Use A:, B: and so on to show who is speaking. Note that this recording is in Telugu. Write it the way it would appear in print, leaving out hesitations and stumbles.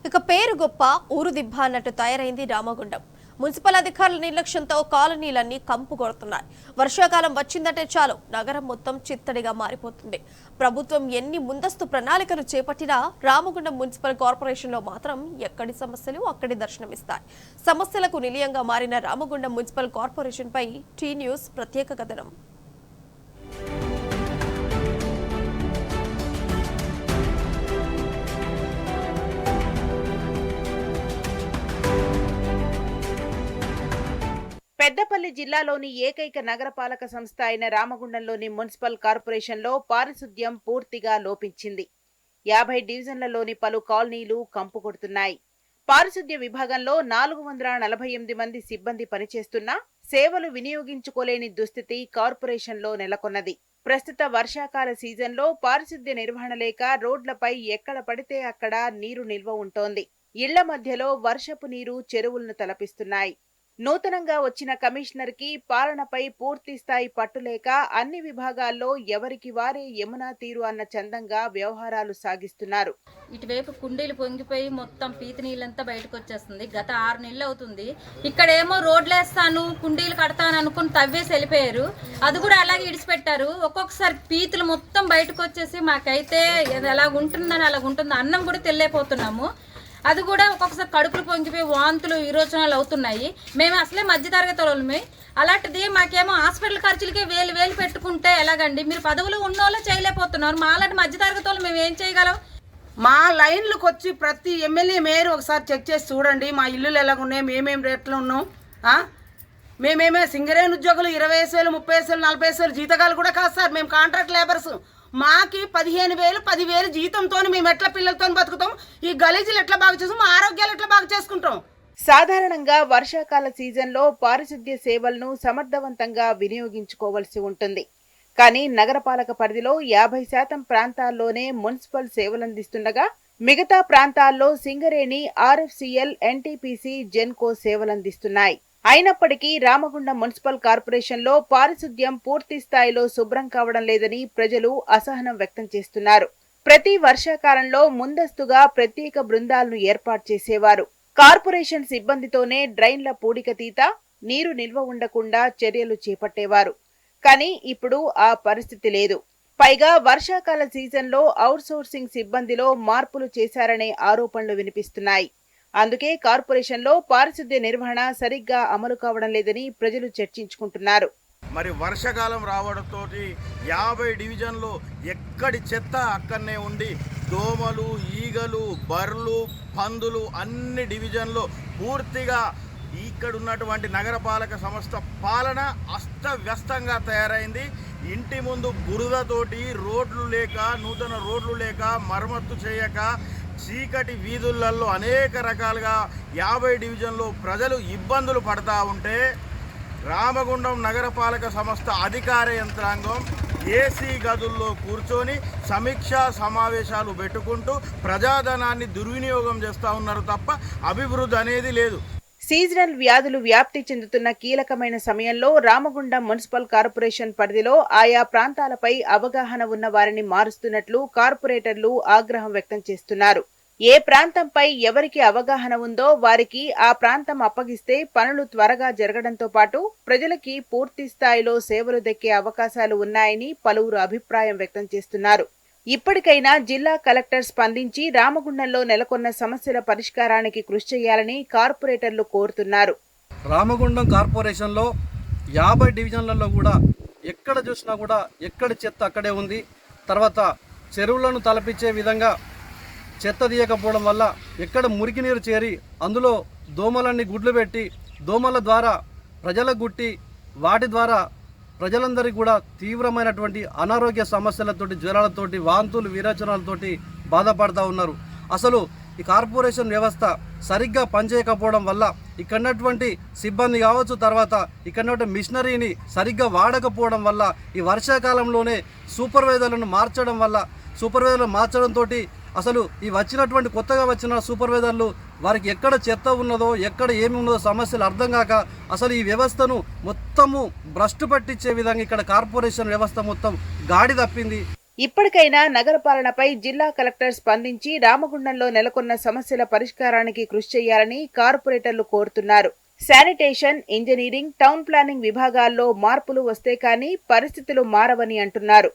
A: ఇక పేరు గొప్ప ఊరు దిబ్బ అన్నట్టు తయారైంది రామగుండం. మున్సిపల్ అధికారుల నిర్లక్ష్యంతో కాలనీలన్నీ కంపు కొడుతున్నాయి. వర్షాకాలం వచ్చిందంటే చాలు నగరం మొత్తం చిత్తడిగా మారిపోతుంది. ప్రభుత్వం ఎన్ని ముందస్తు ప్రణాళికలు చేపట్టినా రామగుండం మున్సిపల్ కార్పొరేషన్లో మాత్రం ఎక్కడి సమస్యలు అక్కడి దర్శనమిస్తాయి. సమస్యలకు నిలయంగా మారిన రామగుండం మున్సిపల్ కార్పొరేషన్ పై టీ న్యూస్ ప్రత్యేక కథనం.
B: పెద్దపల్లి జిల్లాలోని ఏకైక నగరపాలక సంస్థ అయిన రామగుండంలోని మున్సిపల్ కార్పొరేషన్లో పారిశుద్ధ్యం పూర్తిగా లోపించింది. 50 డివిజన్లలోని పలు కాలనీలు కంపు కొడుతున్నాయి. పారిశుద్ధ్య విభాగంలో 448 మంది సిబ్బంది పనిచేస్తున్నా సేవలు వినియోగించుకోలేని దుస్థితి కార్పొరేషన్లో నెలకొన్నది. ప్రస్తుత వర్షాకాల సీజన్లో పారిశుద్ధ్య నిర్వహణ లేక రోడ్లపై ఎక్కడ పడితే అక్కడ నీరు నిల్వ ఉంటోంది. ఇళ్ల మధ్యలో వర్షపు నీరు చెరువులను తలపిస్తున్నాయి. నూతనంగా వచ్చిన కమిషనర్ కి పాలనపై పూర్తి స్థాయి పట్టులేక అన్ని విభాగాల్లో ఎవరికి వారే యమునా తీరు అన్న చందంగా వ్యవహారాలు సాగిస్తున్నారు.
C: ఇటువైపు కుండీలు పొంగిపోయి మొత్తం పీతి నీళ్ళంతా బయటకు వచ్చేస్తుంది. గత 6 నెలలు అవుతుంది. ఇక్కడేమో రోడ్లు వేస్తాను కుండీలు కడతాను అనుకుని తవ్వేసి వెళ్ళిపోయారు. అది కూడా అలాగే ఇడిచిపెట్టారు. ఒక్కొక్కసారి పీతులు మొత్తం బయటకు వచ్చేసి మాకైతే ఎలాగుంటుందని అలాగుంటుంది. అన్నం కూడా తెల్లేపోతున్నాము. అది కూడా ఒక్కొక్కసారి కడుపులు పొంగిపోయి వాంతులు విరోచనాలు అవుతున్నాయి. మేము అసలే మధ్యతరగతి వాళ్ళమే. అలాంటిది మాకేమో హాస్పిటల్ ఖర్చులకే వేలు పెట్టుకుంటే ఎలాగండి? మీరు పదవులు ఉన్నోళ్ళే చేయలేకపోతున్నారు. మా అలాంటి మధ్యతరగతి వాళ్ళు మేము ఏం చేయగలం?
D: మా లైన్లకు వచ్చి ప్రతి ఎమ్మెల్యే మేయర్ ఒకసారి చెక్ చేసి చూడండి. మా ఇల్లులు ఎలాగున్నాయి, మేమేం రేట్లు ఉన్నాం. మేమేమే సింగరేణి ఉద్యోగులు 20,000, 30,000, 40,000 జీతగాలు కూడా కాదు సార్. మేము కాంట్రాక్ట్ లేబర్స్. మాకి 15,000, 10,000 జీతంతో మేము ఎట్లా పిల్లలతో బతుకుతాం? ఈ గలీజులు ఎట్లా బాగు చేస్తాం? మా ఆరోగ్యాలు ఎట్లా బాగు చేసుకుంటాం?
B: సాధారణంగా వర్షాకాల సీజన్లో పారిశుద్ధ్య సేవలను సమర్థవంతంగా వినియోగించుకోవాల్సి ఉంటుంది. కానీ నగరపాలక పరిధిలో 50% ప్రాంతాల్లోనే మున్సిపల్ సేవలందిస్తుండగా మిగతా ప్రాంతాల్లో సింగరేణి, RFCL, NTPC, జెన్కో సేవలందిస్తున్నాయి. అయినప్పటికీ రామగుండం మున్సిపల్ కార్పొరేషన్లో పారిశుద్ధ్యం పూర్తి స్థాయిలో శుభ్రం కావడం లేదని ప్రజలు అసహనం వ్యక్తం చేస్తున్నారు. ప్రతి వర్షాకాలంలో ముందస్తుగా ప్రత్యేక బృందాలను ఏర్పాటు చేసేవారు. కార్పొరేషన్ సిబ్బందితోనే డ్రైన్ల పూడికతీత, నీరు నిల్వ ఉండకుండా చర్యలు చేపట్టేవారు. కానీ ఇప్పుడు ఆ పరిస్థితి లేదు. పైగా వర్షాకాల సీజన్లో అవుట్సోర్సింగ్ సిబ్బందిలో మార్పులు చేశారనే ఆరోపణలు వినిపిస్తున్నాయి. అందుకే కార్పొరేషన్లో పారిశుద్ధ్య నిర్వహణ సరిగ్గా అమలు కావడం లేదని ప్రజలు చర్చించుకుంటున్నారు.
E: మరి వర్షాకాలం రావడంతో 50 డివిజన్లు ఎక్కడి చెత్త అక్కడనే ఉండి దోమలు, ఈగలు, బర్రెలు, పందులు అన్ని డివిజన్లు పూర్తిగా ఇక్కడ ఉన్నటువంటి నగరపాలక సంస్థ పాలన అస్తవ్యస్తంగా తయారైంది. ఇంటి ముందు బురదతోటి రోడ్లు లేక, నూతన రోడ్లు లేక, మరమ్మత్తు చేయక చీకటి వీధులలో అనేక రకాలుగా 50 డివిజన్లో ప్రజలు ఇబ్బందులు పడతా ఉంటే రామగుండం నగరపాలక సంస్థ అధికార యంత్రాంగం ఏసీ గదుల్లో కూర్చొని సమీక్షా సమావేశాలు పెట్టుకుంటూ ప్రజాధనాన్ని దుర్వినియోగం చేస్తూ ఉన్నారు తప్ప అభివృద్ధి అనేది లేదు.
B: సీజనల్ వ్యాధులు వ్యాప్తి చెందుతున్న కీలకమైన సమయంలో రామగుండం మున్సిపల్ కార్పొరేషన్ పరిధిలో ఆయా ప్రాంతాలపై అవగాహన ఉన్న వారిని మారుస్తున్నట్లు కార్పొరేటర్లు ఆగ్రహం వ్యక్తం చేస్తున్నారు. ఏ ప్రాంతంపై ఎవరికి అవగాహన ఉందో వారికి ఆ ప్రాంతం అప్పగిస్తే పనులు త్వరగా జరగడంతో పాటు ప్రజలకి పూర్తి స్థాయిలో సేవలు దక్కే అవకాశాలు ఉన్నాయని పలువురు అభిప్రాయం వ్యక్తం చేస్తున్నారు. ఇప్పటికైనా జిల్లా కలెక్టర్ స్పందించి రామగుండంలో నెలకొన్న సమస్యల పరిష్కారానికి కృషి చేయాలని కార్పొరేటర్లు కోరుతున్నారు.
F: రామగుండం కార్పొరేషన్లో 50 డివిజన్లలో కూడా ఎక్కడ చూసినా కూడా ఎక్కడి చెత్త అక్కడే ఉంది. తర్వాత చెరువులను తలపించే విధంగా చెత్త తీయకపోవడం వల్ల ఎక్కడ మురికి నీరు చేరి అందులో దోమలన్నీ గుడ్లు పెట్టి దోమల ద్వారా ప్రజలకు గుట్టి వాటి ద్వారా ప్రజలందరికీ కూడా తీవ్రమైనటువంటి అనారోగ్య సమస్యలతోటి, జ్వరాలతోటి, వాంతులు, విరోచనాలతోటి బాధపడుతూ ఉన్నారు. అసలు ఈ కార్పొరేషన్ వ్యవస్థ సరిగ్గా పనిచేయకపోవడం వల్ల ఇక్కడటువంటి సిబ్బంది కావచ్చు, తర్వాత ఇక్కడ మిషనరీని సరిగ్గా వాడకపోవడం వల్ల ఈ వర్షాకాలంలోనే సూపర్వైజర్లను మార్చడంతో అసలు ఈ వచ్చినటువంటి కొత్తగా వచ్చిన సూపర్వైజర్లు వారికి ఎక్కడ చెత్త ఉన్నదో, ఎక్కడ ఏమి ఉన్నదో సమస్యలు అర్థం కాక అసలు ఈ వ్యవస్థను మొత్తము భ్రష్టు పట్టించే విధంగా ఇక్కడ కార్పొరేషన్ వ్యవస్థ మొత్తం గాడి తప్పింది.
B: ఇప్పటికైనా నగరపాలనపై జిల్లా కలెక్టర్ స్పందించి రామగుండంలో నెలకొన్న సమస్యల పరిష్కారానికి కృషి చేయాలని కార్పొరేటర్లు కోరుతున్నారు. శానిటేషన్, ఇంజనీరింగ్, టౌన్ ప్లానింగ్ విభాగాల్లో మార్పులు వస్తే కానీ పరిస్థితులు మారవని అంటున్నారు.